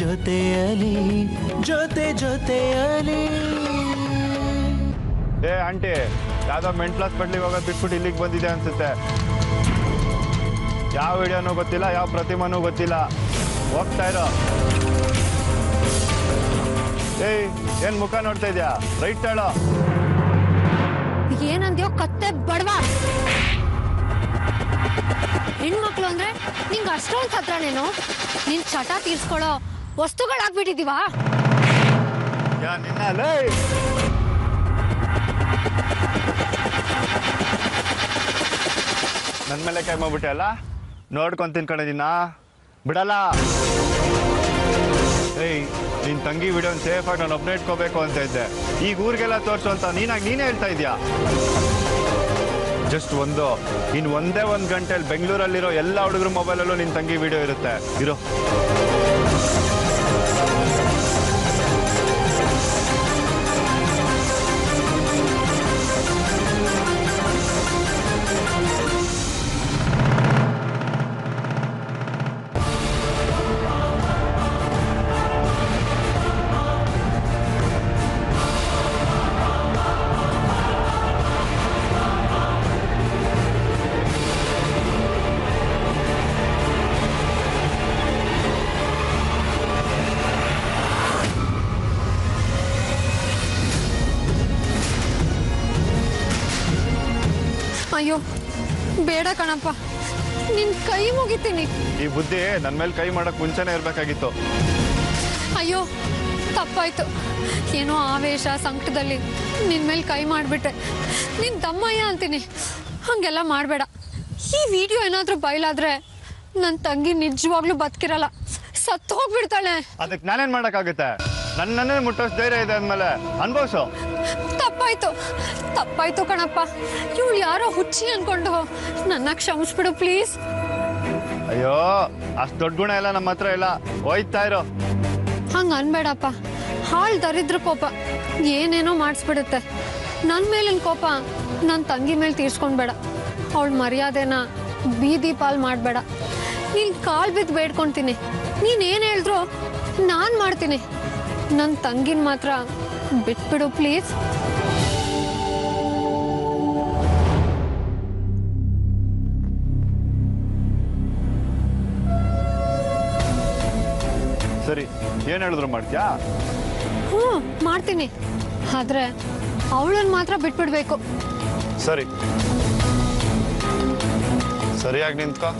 ಜೊತೆಯಲಿ ಜೊತೆ ಜೊತೆಯಲಿ. ಏ ಆಂಟಿ, ಯಾವ್ದೋ ಮೆಂಟಲ್ ಹಾಸ್ಪಿಟ್ಲಿಗೆ ಹೋಗೋದು ಬಿಟ್ಬಿಟ್ಟು ಇಲ್ಲಿಗೆ ಬಂದಿದೆ ಅನ್ಸುತ್ತೆ. ಯಾವ ವಿಡಿಯೋನೂ ಗೊತ್ತಿಲ್ಲ, ಯಾವ ಪ್ರತಿಮಾನೂ ಗೊತ್ತಿಲ್ಲ. ಹೋಗ್ತಾ ಇರೋ. ಏಯ್, ಏನ್ ಮುಖ ನೋಡ್ತಾ ಇದ್ಯಾ? ರೈಟ್ ಹೇಳೋ. ಏನಂದ್ಯೋ ಕತ್ತೆ ಬಡವ. ಹೆಣ್ಮಕ್ಳು ಅಂದ್ರೆ ನಿಂಗೆ ಅಷ್ಟೊಂದು ಹತ್ರನೇನು? ನಿನ್ ಚಟ ತೀರ್ಸ್ಕೊಳ್ಳೋ ವಸ್ತುಗಳಾಗ್ಬಿಟ್ಟಿದೀವಾ? ನನ್ ಮೇಲೆ ಕೈ ಮಾಡ್ಬಿಟ್ಟೆ ಅಲ್ಲ, ನೋಡ್ಕೊಂಡ್ ತಿನ್ಕೊಂಡಿದ್ದೀನ ಬಿಡಲ್ಲ. ಏಯ್, ನಿನ್ ತಂಗಿ ವಿಡಿಯೋನ್ ಸೇಫ್ ಆಗಿ ನಾನು ಒಬ್ಬನೇ ಇಟ್ಕೋಬೇಕು ಅಂತ ಇದ್ದೆ. ಈಗ ಊರಿಗೆಲ್ಲ ತೋರ್ಸು ಅಂತ ನೀನೇ ಹೇಳ್ತಾ ಇದೀಯಾ. ಜಸ್ಟ್ ಇನ್ನು ಒಂದೇ ಗಂಟೆಯಲ್ಲಿ ಬೆಂಗಳೂರಲ್ಲಿರೋ ಎಲ್ಲ ಹುಡುಗರು ಮೊಬೈಲಲ್ಲೂ ನಿನ್ ತಂಗಿ ವಿಡಿಯೋ ಇರುತ್ತೆ. ಇರೋ. ಅಯ್ಯೋ ಬೇಡ ಕಣಪ್ಪ, ನಿನ್ ಕೈ ಮುಗಿತೀನಿ. ಈ ಬುದ್ಧಿ ನನ್ ಮೇಲೆ ಕೈ ಮಾಡಕ್ ಮುಂಚೆನೆ ಇರ್ಬೇಕಾಗಿತ್ತು. ಅಯ್ಯೋ ತಪ್ಪಾಯ್ತು. ಏನೋ ಆವೇಶ ಸಂಕಟದಲ್ಲಿ ನಿನ್ ಮೇಲೆ ಕೈ ಮಾಡ್ಬಿಟ್ಟೆ. ನಿನ್ ದಮ್ಮಯ್ಯ ಅಂತೀನಿ, ಹಂಗೆಲ್ಲ ಮಾಡಬೇಡ. ಈ ವಿಡಿಯೋ ಏನಾದ್ರೂ ಬಯಲಾದ್ರೆ ನನ್ನ ತಂಗಿ ನಿಜವಾಗ್ಲೂ ಬದುಕಿರಲ್ಲ, ಸತ್ತು ಹೋಗ್ಬಿಡ್ತಾಳೆ. ಅದಕ್ಕೆ ನಾನೇನ್ ಮಾಡಕ್ಕಾಗುತ್ತೆ? ನನ್ನೇ ಮುಟ್ಟೋಸ್ ಧೈರ್ಯ ಇದೆ ಅಂದ್ಮೇಲೆ ಅನ್ಭವಿಸು. ತಪ್ಪಾಯ್ತು ಕಣಪ್ಪ. ಇವಳು ಯಾರೋ ಹುಚ್ಚಿ ಅನ್ಕೊಂಡು ನನ್ನ ಕ್ಷಮಿಸ್ಬಿಡು ಪ್ಲೀಸ್. ಅಯ್ಯೋ, ಅಷ್ಟ್ ದೊಡ್ಡ ಗುಣ ಎಲ್ಲ ನಮ್ಮ ಹತ್ರ ಇಲ್ಲ. ಹೋಯ್ತಾ ಇರೋ. ಹಂಗ ಅನ್ಬೇಡಪ್ಪ, ಹಾಳ್ ದರಿದ್ರ ಕೋಪ ಏನೇನೋ ಮಾಡಿಸ್ಬಿಡುತ್ತೆ. ನನ್ನ ಮೇಲಿನ ಕೋಪ ನನ್ನ ತಂಗಿ ಮೇಲೆ ತೀರ್ಸ್ಕೊಂಡ್ಬೇಡ. ಅವಳ ಮರ್ಯಾದೆನ ಬೀದಿ ಪಾಲ್ ಮಾಡಬೇಡ. ನೀನ್ ಕಾಲ್ ಬಿದ್ದು ಬೇಡ್ಕೊಳ್ತೀನಿ. ನೀನೇನು ಹೇಳಿದ್ರು ನಾನು ಮಾಡ್ತೀನಿ. ನನ್ನ ತಂಗಿನ ಮಾತ್ರ ಬಿಟ್ಬಿಡು ಪ್ಲೀಸ್. ಸರಿ, ಏನ್ ಹೇಳಿದ್ರು ಮಾಡ್ತೀಯಾ? ಮಾಡ್ತೀನಿ, ಆದ್ರೆ ಅವಳನ್ನ ಮಾತ್ರ ಬಿಟ್ಬಿಡ್ಬೇಕು. ಸರಿ, ಸರಿಯಾಗಿ ನಿಂತ್ಕೋ.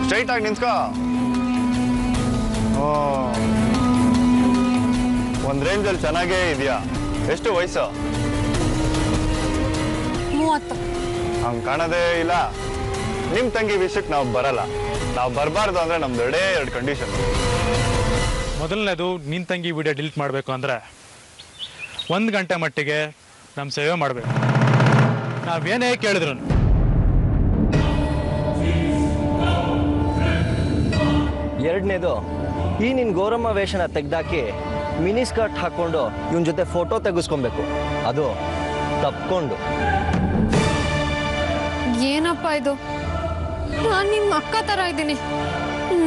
ಸ್ಟ್ರೈಟ್ ಆಗಿ ನಿಂತ್ಕೋ. ಒಂದ್ ರೇಂಜಲ್ಲಿ ಚೆನ್ನಾಗೇ ಇದೆಯಾ. ಎಷ್ಟು ವಯಸ್ಸು? 30. ಹಂಗ್ ಕಾಣೋದೇ ಇಲ್ಲ. ನಿಮ್ ತಂಗಿ ವಿಷಯಕ್ಕೆ ನಾವು ಬರಲ್ಲ. ನಾವು ಬರಬಾರ್ದು ಅಂದ್ರೆ ನಮ್ದು ಎರಡು ಕಂಡೀಷನ್. ಮೊದಲನೇದು, ನಿನ್ ತಂಗಿ ವಿಡಿಯೋ ಡಿಲೀಟ್ ಮಾಡಬೇಕು ಅಂದ್ರೆ 1 ಗಂಟೆ ಮಟ್ಟಿಗೆ ನಮ್ಮ ಸೇವೆ ಮಾಡಬೇಕು. ನಾವೇನೇ ಕೇಳಿದ್ರು. ಎರಡನೇದು, ಈ ನಿನ್ ಗೌರಮ್ಮ ವೇಷನ ತೆಗ್ದಾಕಿ ಮಿನಿ ಸ್ಕರ್ಟ್ ಹಾಕೊಂಡು ಇವನ್ ಜೊತೆ ಫೋಟೋ ತೆಗೆಸ್ಕೊಬೇಕು. ಅದು ತಪ್ಕೊಂಡು. ಏನಪ್ಪ ಇದು? ನಾನು ನಿಮ್ಮ ಅಕ್ಕ ತರ ಇದ್ದೀನಿ.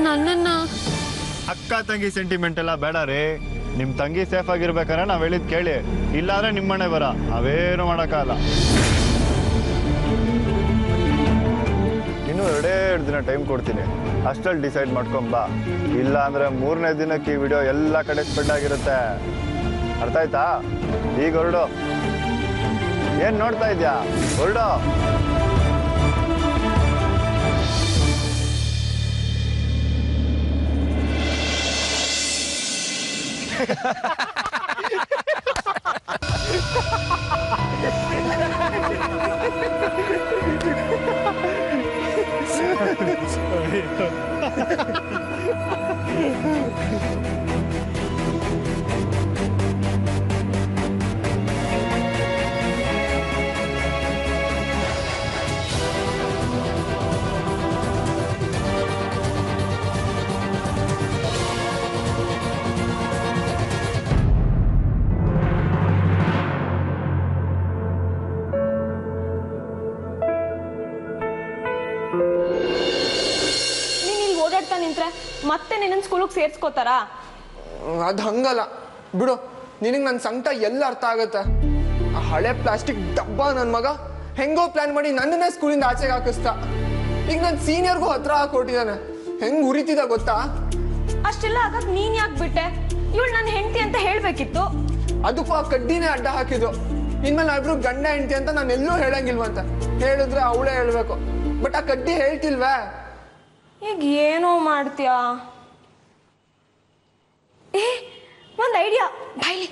ನನ್ನನ್ನ ಅಕ್ಕ ತಂಗಿ ಸೆಂಟಿಮೆಂಟ್ ಎಲ್ಲ ಬೇಡ ರೀ. ನಿಮ್ ತಂಗಿ ಸೇಫ್ ಆಗಿರ್ಬೇಕಾದ್ರೆ ನಾವ್ ಹೇಳಿದ್ ಕೇಳಿ. ಇಲ್ಲಾಂದ್ರೆ ನಿಮ್ಮನೆ ಬರ, ನಾವೇನು ಮಾಡಕ್ಕಾಗಲ್ಲ. ಇನ್ನು 2 ದಿನ ಟೈಮ್ ಕೊಡ್ತೀನಿ. ಅಷ್ಟಲ್ಲಿ ಡಿಸೈಡ್ ಮಾಡ್ಕೊಂಬಾ. ಇಲ್ಲ ಅಂದ್ರೆ 3ನೇ ದಿನಕ್ಕೆ ಈ ವಿಡಿಯೋ ಎಲ್ಲ ಕಡೆ ಸ್ಪ್ರೆಡ್ ಆಗಿರುತ್ತೆ. ಅರ್ಥ ಆಯ್ತಾ? ಈಗ ಹೊರಡು. ಏನ್ ನೋಡ್ತಾ ಇದ್ಯಾ? ಹೊರಡು. ಮಾತಾಡ್ತಾ ನಿಂತ್ರೆ ಮತ್ತೆ ನಿನ್ನ ಸ್ಕೂಲಿಗೆ ಸೇರ್ಸ್ಕೋತಾರಾ? ಅದು ಹಂಗಲ್ಲ ಬಿಡು, ನಿನಗೆ ನನ್ನ ಸಂಕಟ ಎಲ್ಲ ಅರ್ಥ ಆಗತ್ತೆ. ಆ ಹಳೆ ಪ್ಲಾಸ್ಟಿಕ್ ಡಬ್ಬ ನನ್ನ ಮಗ ಹೆಂಗೋ ಪ್ಲಾನ್ ಮಾಡಿ ನನ್ನನ್ನೇ ಸ್ಕೂಲಿಂದ ಆಚೆಗೆ ಹಾಕಿಸ್ತಾ. ಈಗ ನನ್ನ ಸೀನಿಯರ್ಗೂ ಹತ್ರ ಹಾಕೊಟ್ಟಿದ್ದಾನೆ. ಹೆಂಗ್ ಉರಿತಿದ ಗೊತ್ತಾ? ಅಷ್ಟೆಲ್ಲ ಆಗಕ್ ನೀನ್ ಯಾಕೆ ಬಿಟ್ಟೆ? ಇವಳು ನನ್ನ ಹೆಂಡತಿ ಅಂತ ಹೇಳ್ಬೇಕಿತ್ತು. ಅದಕ್ಕೂ ಆ ಕಡ್ಡಿನೇ ಅಡ್ಡ ಹಾಕಿದ್ದು. ಇನ್ಮೇಲೆ ನಾವಿಬ್ರು ಗಂಡ ಹೆಂಡತಿ ಅಂತ ನಾನು ಎಲ್ಲೂ ಹೇಳಂಗಿಲ್ವಂತ. ಹೇಳಿದ್ರೆ ಅವಳೇ ಹೇಳ್ಬೇಕು. ಬಟ್ ಆ ಕಡ್ಡಿ ಹೇಳ್ತಿಲ್ವಾ? ಈಗ ಏನೋ ಮಾಡ್ತೀಯಾ? ಒಂದ್ ಐಡಿಯಾ, ಬಾಯ್ಲಿ.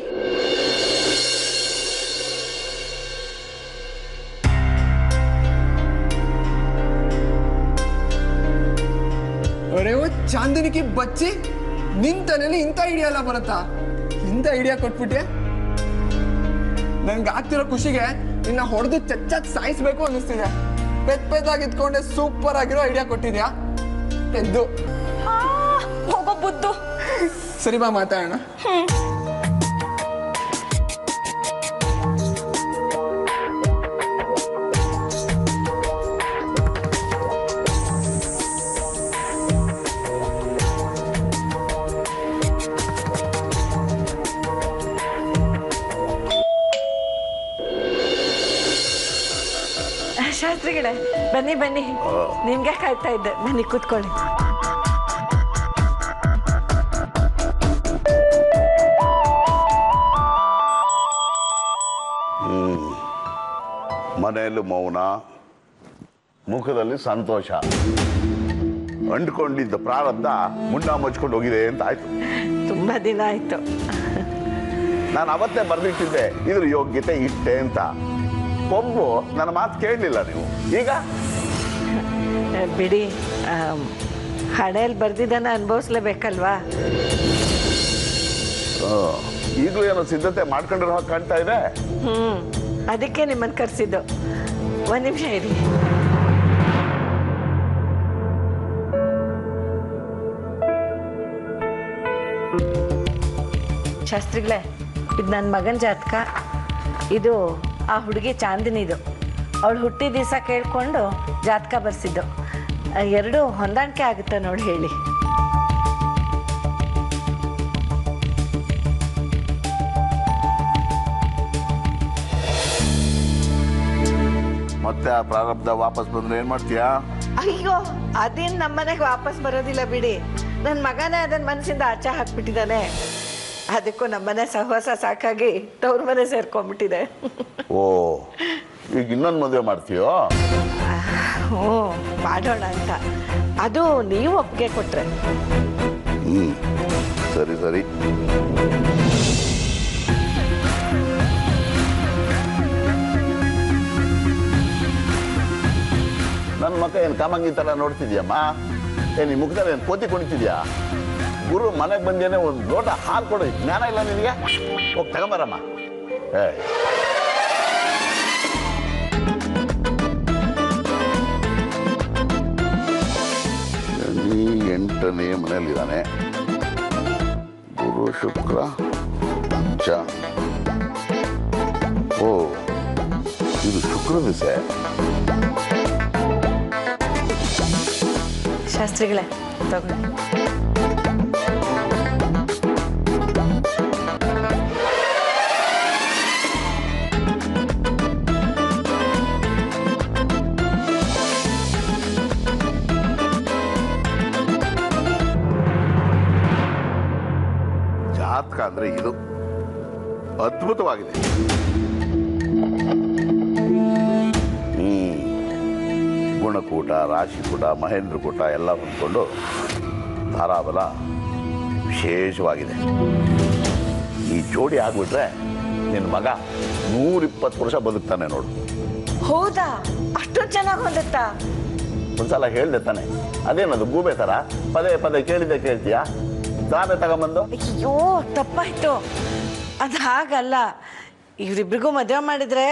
ಅರೆ ಓ ಚಾಂದನಿಗೆ ಬಚ್ಚಿ, ನಿನ್ ತಲೆಯಲ್ಲಿ ಇಂಥ ಐಡಿಯಾ ಎಲ್ಲ ಬರುತ್ತಾ? ಇಂಥ ಐಡಿಯಾ ಕೊಟ್ಬಿಟ್ಟೆ. ನನ್ಗೆ ಆಗ್ತಿರೋ ಖುಷಿಗೆ ನಿನ್ನ ಹೊಡೆದು ಚಚ್ಚಾಕ್ ಸಾಯಿಸ್ಬೇಕು ಅನ್ನಿಸ್ತಿದೆ. ಪೆದ್ದಾಗಿ ಇದ್ಕೊಂಡೆ ಸೂಪರ್ ಆಗಿರೋ ಐಡಿಯಾ ಕೊಟ್ಟಿದ್ಯಾ. ಎದ್ದು ಹೋಗೋ ಬುದ್ದು. ಸರಿ ಬಾ ಮಾತಾಡೋಣ. ಶಾಸ್ತ್ರಿಗಳೇ ಬನ್ನಿ ಬನ್ನಿ, ನಿಮ್ಗೆ ಕಾಯ್ತಾ ಇದ್ದೆ, ಬನ್ನಿ ಕೂತ್ಕೊಳ್ಳಿ. ಮನೆಯಲ್ಲೂ ಮೌನ, ಮುಖದಲ್ಲಿ ಸಂತೋಷ. ಅಂಡ್ಕೊಂಡಿದ್ದ ಪ್ರಾರಬ್ಧ ಮುನ್ನ ಮುಚ್ಕೊಂಡು ಹೋಗಿದೆ ಅಂತ ಆಯ್ತು. ತುಂಬಾ ದಿನ ಆಯ್ತು. ನಾನು ಅವತ್ತೇ ಬರೆದಿಟ್ಟಿದ್ದೆ ಇದ್ರ ಯೋಗ್ಯತೆ ಇಷ್ಟೇ ಅಂತ. ಒಬ್ಬು ನನ್ನ ಮಾತು ಕೇಳಲಿಲ್ಲ ನೀವು. ಈಗ ಬಿಡಿ, ಹಣೆಯಲ್ಲಿ ಬರ್ದಿದ್ದನ್ನ ಅನುಭವಿಸ್ಲೇಬೇಕಲ್ವಾ? ಈಗಲೂ ಏನೋ ಸಿದ್ಧತೆ ಮಾಡ್ಕೊಂಡಿರೋ ಹಾಗೆ ಕಾಣ್ತಾ ಇದೆ. ಅದಕ್ಕೆ ನಿಮ್ಮನ್ನು ಕರೆಸಿದ್ದು. ಒಂದು ನಿಮಿಷ ಇರಿ. ಶಾಸ್ತ್ರಿಗಳೇ, ಇದು ನನ್ನ ಮಗನ ಜಾತಕ. ಇದು ಆ ಹುಡುಗಿ ಚಾಂದಿನಿದು. ಅವಳು ಹುಟ್ಟಿದ ದಿವಸ ಕೇಳ್ಕೊಂಡು ಜಾತಕ ಬರ್ಸಿದ್ದು. ಎರಡು ಹೊಂದಾಣಿಕೆ ಆಗುತ್ತೆ ನೋಡಿ, ಹೇಳಿ. ಮತ್ತೆ ಆ ಪ್ರಾರಬ್ಧ ವಾಪಸ್ ಬಂದ್ರೆ ಏನ್ ಮಾಡ್ತೀಯಾ? ಅಯ್ಯೋ, ಅದೇನು ನಮ್ಮನೆಗೆ ವಾಪಸ್ ಬರೋದಿಲ್ಲ ಬಿಡಿ. ನನ್ನ ಮಗನೇ ಅದನ್ನ ಮನಸ್ಸಿಂದ ಆಚೆ ಹಾಕ್ಬಿಟ್ಟಿದ್ದಾನೆ. ಅದಕ್ಕೂ ನಮ್ಮನೆ ಸಹವಾಸ ಸಾಕಾಗಿ ತವ್ರ ಮನೆ ಸೇರ್ಕೊಂಡ್ಬಿಟ್ಟಿದೆ. ಓ, ಈಗ ಇನ್ನೊಂದು ಮದುವೆ ಮಾಡ್ತೀಯೋ? ಹ್ಞೂ, ಮಾಡೋಣ ಅಂತ. ಅದು ನೀವು ಒಪ್ಪಿಗೆ ಕೊಟ್ರೆ. ಸರಿ ಸರಿ. ನನ್ನ ಮಕ್ಕ ಏನು ಕಾಮಂಗಿ ಥರ ನೋಡ್ತಿದ್ಯಮ್ಮ? ಏನು ಈ ಮುಖದಲ್ಲಿ ಏನು ಕೋತಿ ಕುಣಿತಿದ್ಯಾ? ಗುರು ಮನೆಗೆ ಬಂದೇನೆ ಒಂದು ಲೋಟ ಹಾಲು ಕೊಡು. ಜ್ಞಾನ ಇಲ್ಲ ನಿನಗೆ? ಹೋಗಿ ತಗೊಂಬರಮ್ಮ. ಶನಿ 8ನೇ ಮನೆಯಲ್ಲಿದ್ದಾನೆ. ಗುರು ಶುಕ್ರ ಚ. ಓ, ಇದು ಶುಕ್ರ ದಿವಸ. ಶಾಸ್ತ್ರಿಗಳೇ ತಗೊಳ್ಳಿ. ಜಾತಕ ಅಂದ್ರೆ ಇದು ಅದ್ಭುತವಾಗಿದೆ. ಗುಣಕೂಟ, ರಾಶಿಕೂಟ, ಮಹೇಂದ್ರಕೂಟ ಎಲ್ಲ ಹೊಂದ್ಕೊಂಡು ಧಾರಾಬಲ ವಿಶೇಷವಾಗಿದೆ. ಈ ಜೋಡಿ ಆಗ್ಬಿಟ್ರೆ ನಿನ್ನ ಮಗ 120 ವರ್ಷ ಬದುಕ್ತಾನೆ ನೋಡು. ಹೌದಾ? ಅಷ್ಟೊಂದು ಚೆನ್ನಾಗಿ ಹೊಂದುತ್ತಾ? ಒಂದ್ಸಲ ಹೇಳ್ದೆ ತಾನೆ, ಅದೇನದು ಗೂಬೆ ಥರ ಪದೇ ಪದೇ ಕೇಳಿದ್ದೆ ಕೇಳ್ತೀಯಾ? ತಾನೇ ತಗೊಂಬಂದು. ಅಯ್ಯೋ, ತಪ್ಪಾಯ್ತು. ಅದು ಹಾಗಲ್ಲ. ಇವರಿಬ್ರಿಗೂ ಮದುವೆ ಮಾಡಿದ್ರೆ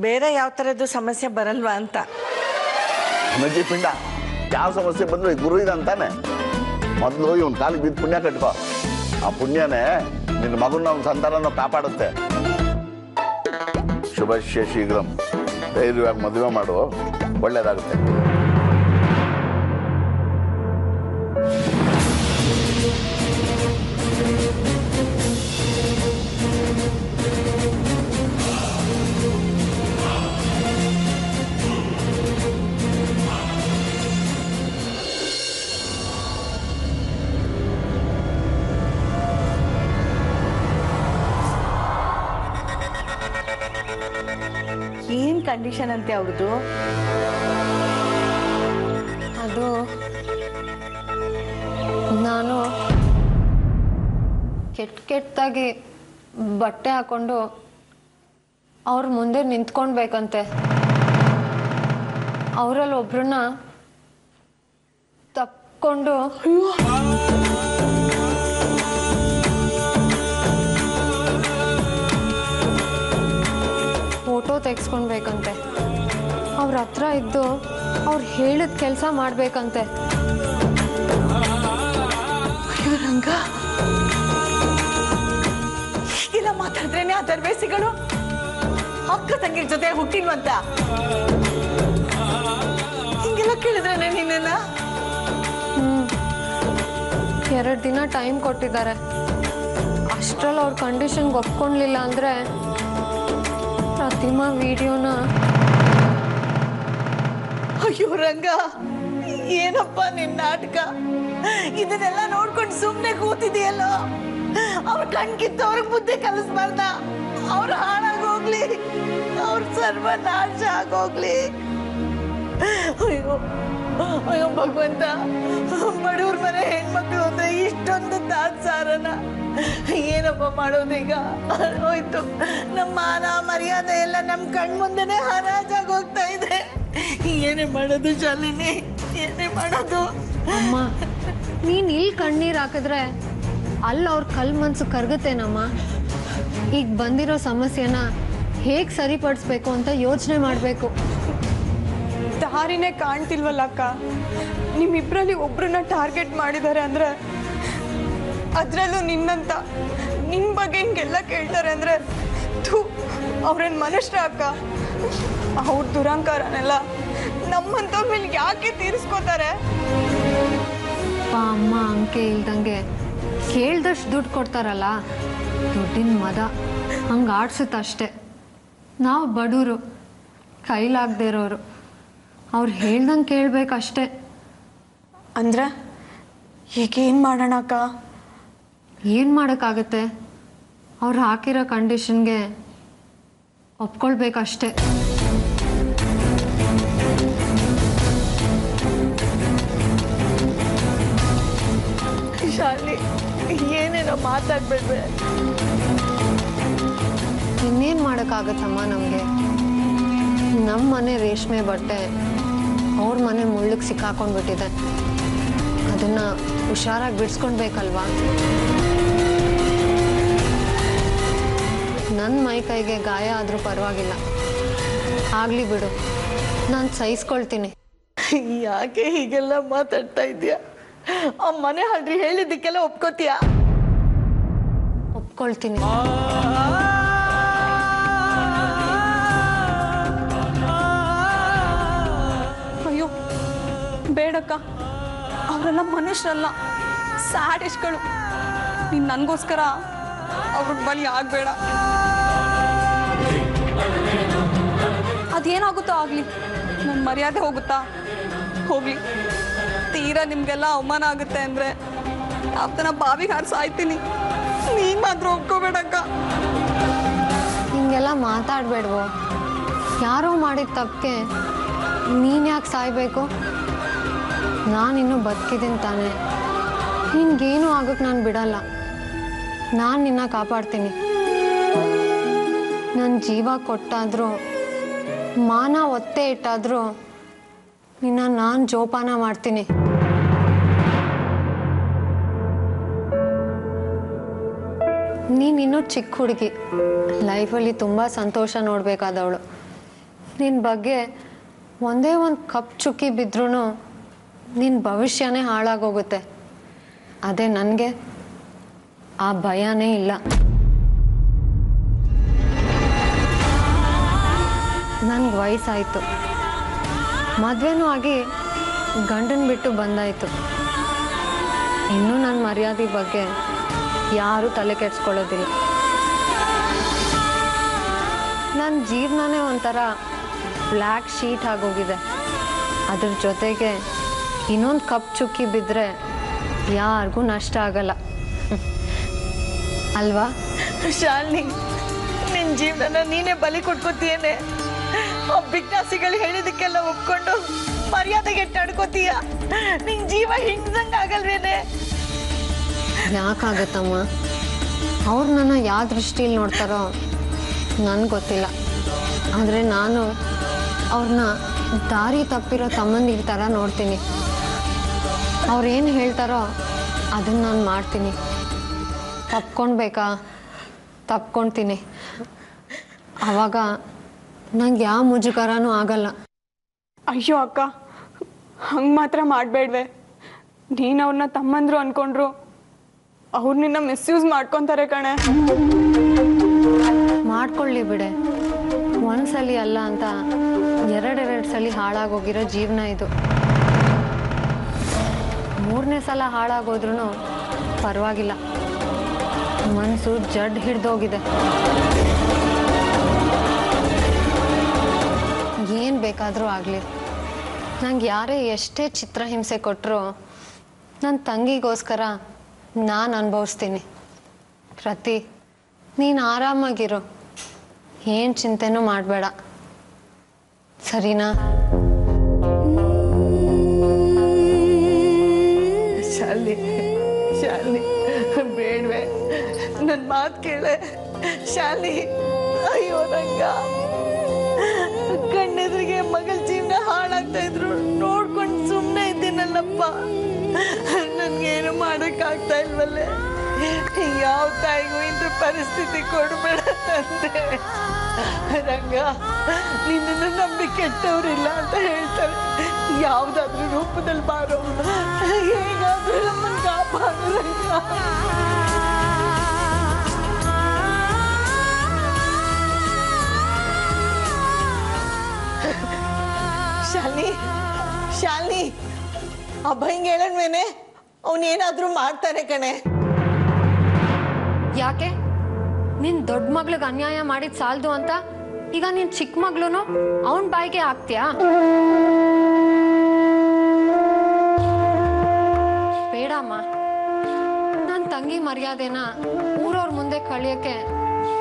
ಬೇರೆ ಯಾವ ಥರದ್ದು ಸಮಸ್ಯೆ ಬರಲ್ವಾ ಅಂತ. ನಜ್ಜಿ ಪಿಂಡ, ಯಾವ ಸಮಸ್ಯೆ ಬಂದ್ರು ಈ ಗುರು ಇದಂತಾನೆ. ಮೊದಲು ಇವನ್ ಕಾಲಿಗೆ ಬಿದ್ದು ಪುಣ್ಯ ಕಟ್ಕೋ. ಆ ಪುಣ್ಯನೇ ನಿನ್ನ ಮಗನ ಸಂತಾನನ ಕಾಪಾಡುತ್ತೆ. ಶುಭಶ್ಯ ಶೀಘ್ರಂ. ಧೈರ್ಯವಾಗಿ ಮದುವೆ ಮಾಡು, ಒಳ್ಳೇದಾಗುತ್ತೆ. ಕಂಡೀಷನ್ ಅಂತೆ ಅವ್ರದ್ದು? ಅದು ನಾನು ಕೆಟ್ಟಾಗಿ ಬಟ್ಟೆ ಹಾಕೊಂಡು ಅವ್ರ ಮುಂದೆ ನಿಂತ್ಕೊಳ್ಬೇಕಂತೆ. ಅವರಲ್ಲಿ ಒಬ್ರನ್ನ ತಪ್ಕೊಂಡು ಫೋಟೋ ತೆಗೆಸ್ಕೊಳ್ಬೇಕಂತೆ. ಅವ್ರ ಹತ್ರ ಇದ್ದು ಅವ್ರು ಹೇಳಿದ ಕೆಲಸ ಮಾಡ್ಬೇಕಂತೆ. ರಂಗ, ಹೀಗೆಲ್ಲ ಮಾತಾಡಿದ್ರೇನೆ ಆ ದರ್ವೇಸಿಗಳು ಅಕ್ಕ ತಂಗಿ ಜೊತೆ ಹುಟ್ಟಿಲ್ವಂತ? ಹಿಂಗೆಲ್ಲ ಕೇಳಿದ್ರೇನೆ ನಿನ್ನ? 2 ದಿನ ಟೈಮ್ ಕೊಟ್ಟಿದ್ದಾರೆ. ಅಷ್ಟ್ರಲ್ಲಿ ಅವ್ರ ಕಂಡೀಷನ್ಗೆ ಒಪ್ಕೊಳ್ಲಿಲ್ಲ ಅಂದರೆ ಪ್ರತಿಮಾ ವಿಡಿಯೋನ... ಅಯ್ಯೋ ರಂಗ, ಏನಪ್ಪ ನಿನ್ನ ನಾಟಕ? ಇದನ್ನೆಲ್ಲ ನೋಡ್ಕೊಂಡು ಸುಮ್ಮನೆ ಕೂತಿದೆಯಲ್ಲೋ? ಅವ್ರ ಕಣ್ಕಿತ್ತು ಅವ್ರಿಗೆ ಬುದ್ಧಿ ಕಲಿಸ್ಬಾರ್ದ? ಅವ್ರು ಹಾಳಾಗೋಗ್ಲಿ, ಅವ್ರ ಸರ್ವನಾಶ ಆಗೋಗ್ಲಿ. ಅಯ್ಯೋ ಅಯ್ಯೋ ಭಗವಂತ, ಬಡವ್ರ ಮನೆ ಹೆಣ್ಮಕ್ಳು ಅಂದ್ರೆ ಇಷ್ಟೊಂದು ತಾತ್ಸಾರನ ಏನಪ್ಪ ಮಾಡೋದೀಗ? ಹೋಯ್ತು ನಮ್ಮ ಮಾನ ಮರ್ಯಾದೆ ಎಲ್ಲ ನಮ್ಮ ಕಣ್ಮುಂದೆನೆ ಹರಾಜಾಗಿ ಹೋಗ್ತಾ ಇದೆ. ಏನೇ ಮಾಡೋದು ಶಾಲಿನಿ, ಏನೇ ಮಾಡೋದು? ಅಮ್ಮ, ನೀನ್ ಇಲ್ಲಿ ಕಣ್ಣೀರ್ ಹಾಕಿದ್ರೆ ಅಲ್ಲಿ ಅವ್ರ ಕಲ್ ಮನ್ಸು ಕರ್ಗತ್ತೇನಮ್ಮ. ಈಗ ಬಂದಿರೋ ಸಮಸ್ಯೆನ ಹೇಗ್ ಸರಿಪಡಿಸ್ಬೇಕು ಅಂತ ಯೋಚನೆ ಮಾಡ್ಬೇಕು. ದಾರಿನೇ ಕಾಣ್ತಿಲ್ವಲ್ಲ ಅಕ್ಕ. ನಿಮ್ಮಿಬ್ರಲ್ಲಿ ಒಬ್ರನ್ನ ಟಾರ್ಗೆಟ್ ಮಾಡಿದ್ದಾರೆ ಅಂದ್ರೆ, ಅದ್ರಲ್ಲೂ ನಿನ್ನಂತ ನಿನ್ ಬಗ್ಗೆ ಹಿಂಗೆಲ್ಲ ಕೇಳ್ತಾರೆ ಅಂದ್ರೆ, ಅವ್ರೇನ್ ಮನುಷ್ಯರ ಅಕ್ಕ? ಅವ್ರ ದುರಂಕಾರನೆಲ್ಲ ನಮ್ಮಂತವ್ರ ಮೇಲೆ ಯಾಕೆ ತೀರಿಸ್ಕೋತಾರೆ? ಅಮ್ಮ ಅಂಕೆ ಇಲ್ದಂಗೆ ಕೇಳ್ದಷ್ಟು ದುಡ್ಡು ಕೊಡ್ತಾರಲ್ಲ, ದುಡ್ಡಿನ ಮದ ಹಂಗೆ ಆಡ್ಸುತ್ತಷ್ಟೆ. ನಾವು ಬಡವರು, ಕೈಲಾಗದೇ ಇರೋರು, ಅವ್ರು ಹೇಳ್ದಂಗೆ ಕೇಳ್ಬೇಕಷ್ಟೆ. ಅಂದ್ರೆ ಈಗ ಏನು ಮಾಡೋಣ ಅಕ್ಕ? ಏನು ಮಾಡೋಕ್ಕಾಗತ್ತೆ? ಅವ್ರು ಹಾಕಿರೋ ಕಂಡೀಷನ್ಗೆ ಒಪ್ಕೊಳ್ಬೇಕಷ್ಟೆ. ಶಾಲಿ, ಏನೇನೋ ಮಾತಾಡ್ಬೇಡ್ವೆ. ಇನ್ನೇನು ಮಾಡೋಕ್ಕಾಗತ್ತಮ್ಮ ನಮಗೆ? ನಮ್ಮ ಮನೆ ರೇಷ್ಮೆ ಬಟ್ಟೆ ಅವ್ರ ಮನೆ ಮುಳ್ಳಿಗೆ ಸಿಕ್ಕಾಕೊಂಡ್ಬಿಟ್ಟಿದೆ. ಅದನ್ನು ಹುಷಾರಾಗಿ ಬಿಡಿಸ್ಕೊಳ್ಬೇಕಲ್ವಾ? ನನ್ನ ಮೈ ಕೈಗೆ ಗಾಯ ಆದರೂ ಪರವಾಗಿಲ್ಲ, ಆಗಲಿ ಬಿಡು, ನಾನು ಸಹಿಸ್ಕೊಳ್ತೀನಿ. ಯಾಕೆ ಹೀಗೆಲ್ಲ ಮಾತಾಡ್ತಾ ಇದೀಯಾ? ಆ ಮನೆ ಹಳ್ರಿ ಹೇಳಿದ್ದಕ್ಕೆಲ್ಲ ಒಪ್ಕೋತೀಯಾ? ಒಪ್ಕೊಳ್ತೀನಿ. ಅಯ್ಯೋ ಬೇಡಕ್ಕ, ಅವರೆಲ್ಲ ಮನುಷ್ಯರಲ್ಲ, ಸ್ಯಾಡಿಸ್ಟ್ಗಳು. ನೀನು ನನಗೋಸ್ಕರ ಅವ್ರಿಗೆ ಬಲಿ ಆಗಬೇಡ. ಅದೇನಾಗುತ್ತೋ ಆಗಲಿ, ನನ್ನ ಮರ್ಯಾದೆ ಹೋಗುತ್ತಾ ಹೋಗ್ಲಿ. ತೀರಾ ನಿಮಗೆಲ್ಲ ಅವಮಾನ ಆಗುತ್ತೆ ಅಂದರೆ ಯಾವತ್ತನ ಬಾವಿಗೆ ಹಾರಿ ಸಾಯ್ತೀನಿ. ನೀನು ಮಾತ್ರ ಒಪ್ಕೋಬೇಡಕ್ಕ. ಹಿಂಗೆಲ್ಲ ಮಾತಾಡಬೇಡ್ವೋ? ಯಾರೋ ಮಾಡಿದ ತಪ್ಪಿಗೆ ನೀನು ಯಾಕೆ ಸಾಯ್ಬೇಕು? ನಾನಿನ್ನೂ ಬದುಕಿದ್ದೀನಿ ತಾನೆ, ನಿನ್ಗೇನು ಆಗೋಕ್ಕೆ ನಾನು ಬಿಡಲ್ಲ. ನಾನು ನಿನ್ನ ಕಾಪಾಡ್ತೀನಿ. ನನ್ನ ಜೀವ ಕೊಟ್ಟಾದರೂ, ಮಾನ ಒತ್ತೆ ಇಟ್ಟಾದರೂ ನಿನ್ನ ನಾನು ಜೋಪಾನ ಮಾಡ್ತೀನಿ. ನೀನಿನ್ನೂ ಚಿಕ್ಕ ಹುಡುಗಿ, ಲೈಫಲ್ಲಿ ತುಂಬ ಸಂತೋಷ ನೋಡಬೇಕಾದವಳು. ನಿನ್ನ ಬಗ್ಗೆ ಒಂದೇ ಒಂದು ಕಪ್ ಚುಕ್ಕಿ ಬಿದ್ರೂ ನಿನ್ನ ಭವಿಷ್ಯನೇ ಹಾಳಾಗೋಗುತ್ತೆ. ಅದೇ ನನಗೆ ಆ ಭಯನೇ ಇಲ್ಲ. ನನಗೆ ವಯಸ್ಸಾಯಿತು, ಮದುವೆನೂ ಆಗಿ ಗಂಡನ ಬಿಟ್ಟು ಬಂದಾಯಿತು. ಇನ್ನೂ ನನ್ನ ಮರ್ಯಾದೆ ಬಗ್ಗೆ ಯಾರೂ ತಲೆ ಕೆಡಿಸ್ಕೊಳ್ಳೋದಿಲ್ಲ. ನನ್ನ ಜೀವನನೇ ಒಂಥರ ಬ್ಲ್ಯಾಕ್ ಶೀಟ್ ಆಗೋಗಿದೆ. ಅದ್ರ ಜೊತೆಗೆ ಇನ್ನೊಂದು ಕಪ್ ಚುಕ್ಕಿ ಬಿದ್ದರೆ ಯಾರಿಗೂ ನಷ್ಟ ಆಗಲ್ಲ ಅಲ್ವಾ? ಶಾಲಿನಿ, ನಿನ್ನ ಜೀವನನ ನೀನೇ ಬಲಿ ಕೊಟ್ಕೋತೀಯೇನೆ. ಬಿಗ್ನಾಸಿಗಳು ಹೇಳಿದಕ್ಕೆಲ್ಲ ಒಪ್ಕೊಂಡು ಮರ್ಯಾದೆಗೆ ನಡ್ಕೋತೀಯ. ನಿನ್ ಜೀವ ಹಿಂಡ್ದಂಗ ಆಗಲ್ವೇನೆ? ಯಾಕಾಗತ್ತಮ್ಮ? ಅವ್ರು ನನ್ನ ಯಾವ ದೃಷ್ಟಿಯಲ್ಲಿ ನೋಡ್ತಾರೋ ನನ್ಗೆ ಗೊತ್ತಿಲ್ಲ. ಆದರೆ ನಾನು ಅವ್ರನ್ನ ದಾರಿ ತಪ್ಪಿರೋ ತಮ್ಮಂದಿರ ಥರ ನೋಡ್ತೀನಿ. ಅವ್ರೇನು ಹೇಳ್ತಾರೋ ಅದನ್ನು ನಾನು ಮಾಡ್ತೀನಿ. ತಪ್ಕೊಳ್ಬೇಕಾ ತಪ್ಕೊಳ್ತೀನಿ. ಆವಾಗ ನಂಗೆ ಯಾವ ಮುಜುಗರನೂ ಆಗಲ್ಲ. ಅಯ್ಯೋ ಅಕ್ಕ, ಹಂಗೆ ಮಾತ್ರ ಮಾಡಬೇಡ್ವೆ. ನೀನು ಅವ್ರನ್ನ ತಮ್ಮಂದ್ರು ಅನ್ಕೊಂಡ್ರು ಅವ್ರು ನಿನ್ನ ಮಿಸ್ಯೂಸ್ ಮಾಡ್ಕೊತಾರೆ ಕಣೆ. ಮಾಡ್ಕೊಳ್ಳಿ ಬಿಡೆ. ಒಂದ್ಸಲಿ ಅಲ್ಲ ಅಂತ ಎರಡೆರಡು ಸಲ ಹಾಳಾಗೋಗಿರೋ ಜೀವನ ಇದು. ಮೂರನೇ ಸಲ ಹಾಳಾಗೋದ್ರೂ ಪರವಾಗಿಲ್ಲ. ಮನಸ್ಸು ಜಡ್ ಹಿಡ್ದೋಗಿದೆ. ಏನು ಬೇಕಾದರೂ ಆಗಲಿ, ನಂಗೆ ಯಾರೇ ಎಷ್ಟೇ ಚಿತ್ರಹಿಂಸೆ ಕೊಟ್ಟರು ನನ್ನ ತಂಗಿಗೋಸ್ಕರ ನಾನು ಅನುಭವಿಸ್ತೀನಿ. ಪ್ರತಿ ನೀನು ಆರಾಮಾಗಿರು, ಏನು ಚಿಂತೆನೂ ಮಾಡಬೇಡ, ಸರಿನಾ? ಶಾಲಿನಿ ಬೇಡ್ವೆ, ನನ್ನ ಮಾತು ಕೇಳೆ ಶಾಲಿ. ಅಯ್ಯೋ ರಂಗ, ಕಣ್ಣೆದ್ರಿಗೆ ಮಗಳ ಜೀವನ ಹಾಳಾಗ್ತಾ ಇದ್ರು ನೋಡ್ಕೊಂಡು ಸುಮ್ಮನೆ ಇದ್ದೀನಲ್ಲಪ್ಪ. ನನ್ಗೇನು ಮಾಡೋಕ್ಕಾಗ್ತಾ ಇಲ್ವಲ್ಲೇ. ಯಾವ ತಾಯಿಗೂ ಇಂಥ ಪರಿಸ್ಥಿತಿ ಕೊಡ್ಬೇಡ ತಂದೆ. ರಂಗ, ನಿನ್ನನ್ನು ನಂಬಿ ಕೆಟ್ಟವ್ರಿಲ್ಲ ಅಂತ ಹೇಳ್ತಾರೆ. ಯಾವುದಾದ್ರೂ ರೂಪದಲ್ಲಿ ಬಾರೋ, ಹೇಗಾದ್ರೂ ನಮ್ಮನ್ನು ಕಾಪಾಡು ರಂಗ. ಶಾಲಿನಿ, ಅಭಯಂಗೆ ಹೇಳಣ್ವೇನೆ, ಅವನೇನಾದ್ರೂ ಮಾಡ್ತಾನೆ ಕಣೆ. ಯಾಕೆ? ನಿನ್ ದೊಡ್ಡ ಮಗ್ಳಿಗೆ ಅನ್ಯಾಯ ಮಾಡಿದ್ ಸಾಲ್ದು ಅಂತ ಈಗ ನಿನ್ ಚಿಕ್ಕ ಮಗ್ಳುನು ಅವನ್ ಬಾಯಿಗೆ ಹಾಕ್ತೀಯಾ? ಬೇಡಮ್ಮ. ನನ್ನ ತಂಗಿ ಮರ್ಯಾದೆನ ಊರವ್ರ ಮುಂದೆ ಕಳಿಯಕ್ಕೆ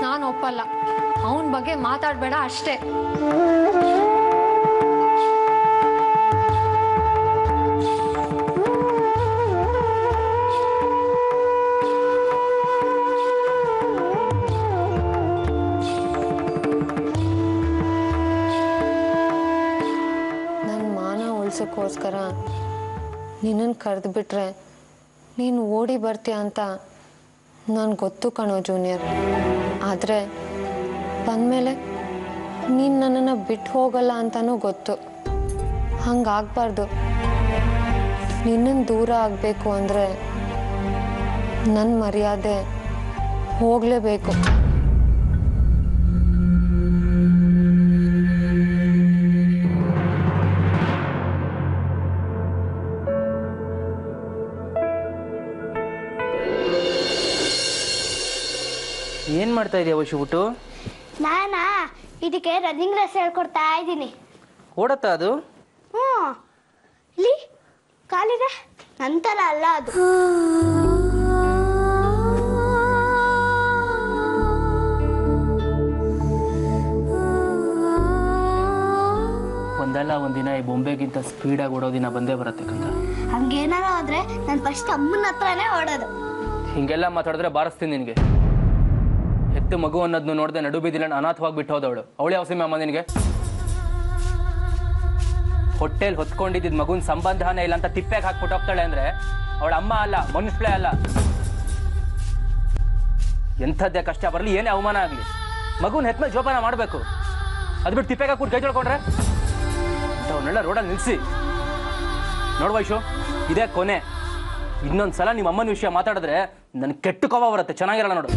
ನಾನು ಒಪ್ಪಲ್ಲ. ಅವನ ಬಗ್ಗೆ ಮಾತಾಡಬೇಡ ಅಷ್ಟೇ. ಗೋಸ್ಕರ ನಿನ್ನನ್ನು ಕರೆದು ಬಿಟ್ರೆ ನೀನು ಓಡಿ ಬರ್ತೀಯ ಅಂತ ನನಗೆ ಗೊತ್ತು ಕಣೋ ಜೂನಿಯರ್. ಆದರೆ ಬಂದಮೇಲೆ ನೀನು ನನ್ನನ್ನು ಬಿಟ್ಟು ಹೋಗಲ್ಲ ಅಂತನೂ ಗೊತ್ತು. ಹಂಗಾಗಬಾರ್ದು. ನಿನ್ನನ್ನು ದೂರ ಆಗಬೇಕು ಅಂದರೆ ನನ್ನ ಮರ್ಯಾದೆ ಹೋಗಲೇಬೇಕು. ಏನು ಮಾಡ್ತಾ ಇದೆಯಾ ವಶುಬಿಟ್ಟು? ನಾನಾ ಇದಕ್ಕೆ ರನ್ನಿಂಗ್ ರೇಸ್ ಹೇಳ್ಕೊಡ್ತಾ ಇದ್ದೀನಿ. ಓಡತ್ತಾ ಅದು? ಹ್ಞೂ, ಇಲ್ಲಿ ಕಾಲಿದೆ. ನಂತರ ಅಲ್ಲ ಅದು. ಒಂದಲ್ಲ ಒಂದಿನ ಈ ಬೊಂಬೆಗಿಂತ ಸ್ಪೀಡಾಗಿ ಓಡೋ ದಿನ ಬಂದೇ ಬರುತ್ತೆ ಕಂದ. ಹಂಗೇನಾರ ಹೋದ್ರೆ ನಾನು ಫಸ್ಟ್ ಅಮ್ಮನ ಹತ್ರನೇ ಓಡೋದು. ಹಿಂಗೆಲ್ಲ ಮಾತಾಡಿದ್ರೆ ಬಾರಿಸ್ತೀನಿ ನಿನಗೆ. ಹೆತ್ತು ಮಗು ಅನ್ನೋದನ್ನು ನೋಡಿದೆ ನಡು ಬೀದಿಲ್ಲ ಅನಾಥವಾಗಿ ಬಿಟ್ಟು ಹೋದವಳು. ಅವಳು ಯಾವ ಸಿಮೆ ಅಮ್ಮ ನಿನಗೆ? ಹೊಟ್ಟೆಲ್ ಹೊತ್ಕೊಂಡಿದ್ದ ಮಗುನ ಸಂಬಂಧನೇ ಇಲ್ಲ ಅಂತ ತಿಪ್ಪೆಗೆ ಹಾಕ್ಬಿಟ್ಟು ಹೋಗ್ತಾಳೆ ಅಂದ್ರೆ ಅವಳ ಅಮ್ಮ ಅಲ್ಲ, ಮನುಷ್ಯಳೇ ಅಲ್ಲ. ಎಂಥದ್ದೇ ಕಷ್ಟ ಬರಲಿ, ಏನೇ ಅವಮಾನ ಆಗಲಿ, ಮಗುನ ಹೆತ್ಮೇಲೆ ಜೋಪಾನ ಮಾಡಬೇಕು. ಅದು ಬಿಟ್ಟು ತಿಪ್ಪೆಗೆ ಹಾಕ್ಬಿಟ್ಟು ಕೈ ತೊಳ್ಕೊಂಡ್ರೆ ಅವನ್ನೆಲ್ಲ ರೋಡಲ್ಲಿ ನಿಲ್ಲಿಸಿ. ನೋಡು ವೈಶು, ಇದೇ ಕೊನೆ. ಇನ್ನೊಂದ್ಸಲ ನಿಮ್ಮ ಅಮ್ಮನ ವಿಷಯ ಮಾತಾಡಿದ್ರೆ ನನಗೆ ಕೆಟ್ಟು ಕೋಪ ಬರುತ್ತೆ. ಚೆನ್ನಾಗಿರಲ್ಲ ನೋಡು.